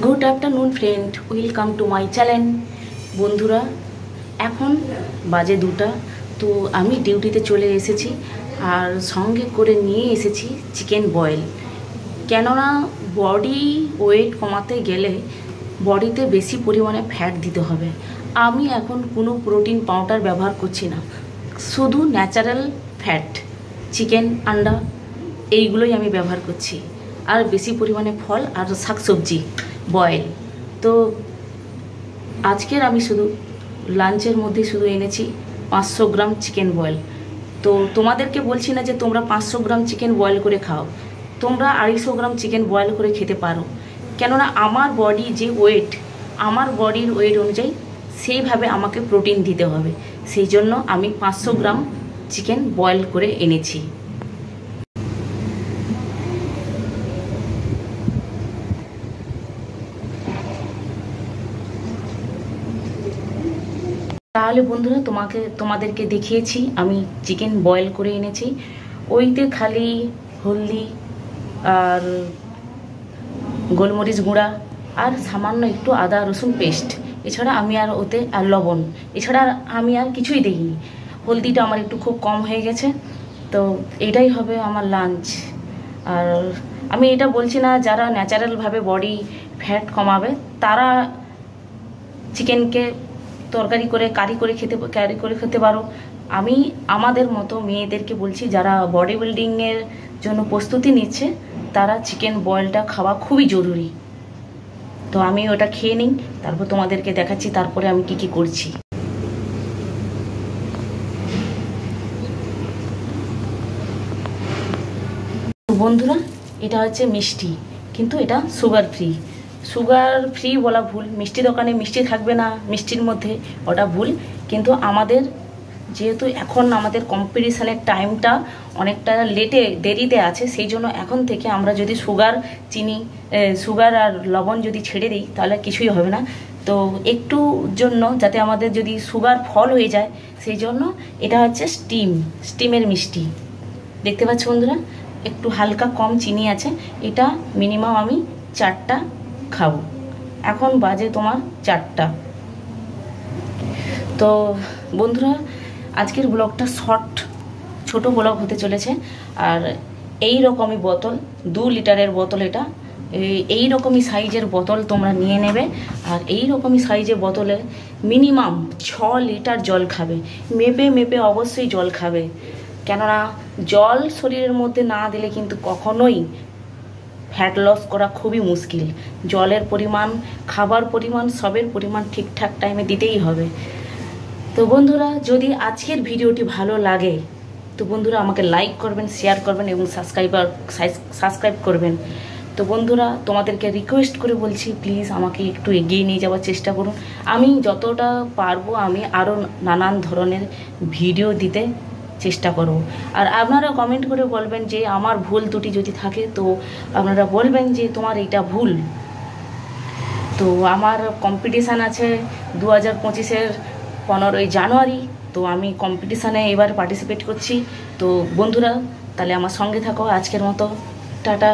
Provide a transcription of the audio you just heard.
Good afternoon friend, welcome to my channel. বন্ধুরা, এখন বাজে 2টা। তো আমি ডিউটিতে চলে এসেছি আর সঙ্গে করে নিয়ে এসেছি চিকেন বয়েল। কেননা বডি ওয়েট কমাতে গেলে বডিতে বেশি পরিমাণে ফ্যাট দিতে হবে। আমি এখন কোনো প্রোটিন পাউডার ব্যবহার করছি না, শুধু ন্যাচারাল ফ্যাট, চিকেন, আন্ডা এইগুলোই আমি ব্যবহার করছি। আর বেশি পরিমাণে ফল আর শাকসবজি বয়েল। তো আজকের আমি শুধু লাঞ্চের মধ্যে শুধু এনেছি 500 গ্রাম চিকেন বয়েল। তো তোমাদেরকে বলছি না যে তোমরা 500 গ্রাম চিকেন বয়েল করে খাও, তোমরা 250 গ্রাম চিকেন বয়েল করে খেতে পারো। কেননা আমার বডি যে ওয়েট, আমার বডির ওয়েট অনুযায়ী সেইভাবে আমাকে প্রোটিন দিতে হবে, সেই জন্য আমি 500 গ্রাম চিকেন বয়েল করে এনেছি। তাহলে বন্ধুরা, তোমাদেরকে দেখিয়েছি আমি চিকেন বয়েল করে এনেছি। ওইতে খালি হলদি আর গোলমরিচ গুঁড়া আর সামান্য একটু আদা রসুন পেস্ট, এছাড়া আমি আর ওতে আর লবণ, এছাড়া আমি আর কিছুই দিইনি। হলদিটা আমার একটু খুব কম হয়ে গেছে। তো এটাই হবে আমার লাঞ্চ। আর আমি এটা বলছি না যারা ন্যাচারালভাবে বডি ফ্যাট কমাবে তারা চিকেনকে তরকারি করে কারি করে খেতে পারো। আমি আমাদের মতো মেয়েদেরকে বলছি যারা বডি বিল্ডিংয়ের জন্য প্রস্তুতি নিচ্ছে, তারা চিকেন বয়েলটা খাওয়া খুবই জরুরি। তো আমি ওটা খেয়ে নিই, তারপর তোমাদেরকে দেখাচ্ছি তারপরে আমি কি করছি। বন্ধুরা, এটা হচ্ছে মিষ্টি, কিন্তু এটা সুগার ফ্রি বলা ভুল। মিষ্টি দোকানে মিষ্টি থাকবে না মিষ্টির মধ্যে, ওটা ভুল। কিন্তু আমাদের যেহেতু এখন আমাদের কম্পিটিশানের টাইমটা অনেকটা দেরিতে আছে, সেই জন্য এখন থেকে আমরা যদি সুগার আর লবণ যদি ছেড়ে দিই তাহলে কিছুই হবে না। তো একটু জন্য যাতে আমাদের যদি সুগার ফল হয়ে যায়, সেই জন্য এটা হচ্ছে স্টিমের মিষ্টি। দেখতে পাচ্ছ বন্ধুরা, একটু হালকা কম চিনি আছে। এটা মিনিমাম আমি 4টা খাবো। এখন বাজে তোমার 4টা। তো বন্ধুরা, আজকের ব্লগটা ছোট ব্লগ হতে চলেছে। আর এই রকমই বোতল, 2 লিটারের বোতল, এটা এই রকমই সাইজের বোতল তোমরা নিয়ে নেবে। আর এই রকমই সাইজের বোতলে মিনিমাম 6 লিটার জল খাবে। মেপে অবশ্যই জল খাবে, কেননা জল শরীরের মধ্যে না দিলে কিন্তু কখনোই ফ্যাট লস করা খুবই মুশকিল। জলের পরিমাণ, খাবার পরিমাণ, সবের পরিমাণ ঠিকঠাক টাইমে দিতেই হবে। তো বন্ধুরা, যদি আজকের ভিডিওটি ভালো লাগে তো বন্ধুরা আমাকে লাইক করবেন, শেয়ার করবেন এবং সাবস্ক্রাইব করবেন। তো বন্ধুরা, তোমাদেরকে রিকোয়েস্ট করে বলছি, প্লিজ আমাকে একটু এগিয়ে নিয়ে যাওয়ার চেষ্টা করুন। আমি যতটা পারবো আমি আরও নানান ধরনের ভিডিও দিতে চেষ্টা করব। আর আপনারা কমেন্ট করে বলবেন যে আমার ভুল ত্রুটি যদি থাকে, তো আপনারা বলবেন যে তোমার এইটা ভুল। তো আমার কম্পিটিশান আছে 2025-এর 15ই জানুয়ারি। তো আমি কম্পিটিশানে এবার পার্টিসিপেট করছি। তো বন্ধুরা, তাহলে আমার সঙ্গে থাকো। আজকের মতো টাটা।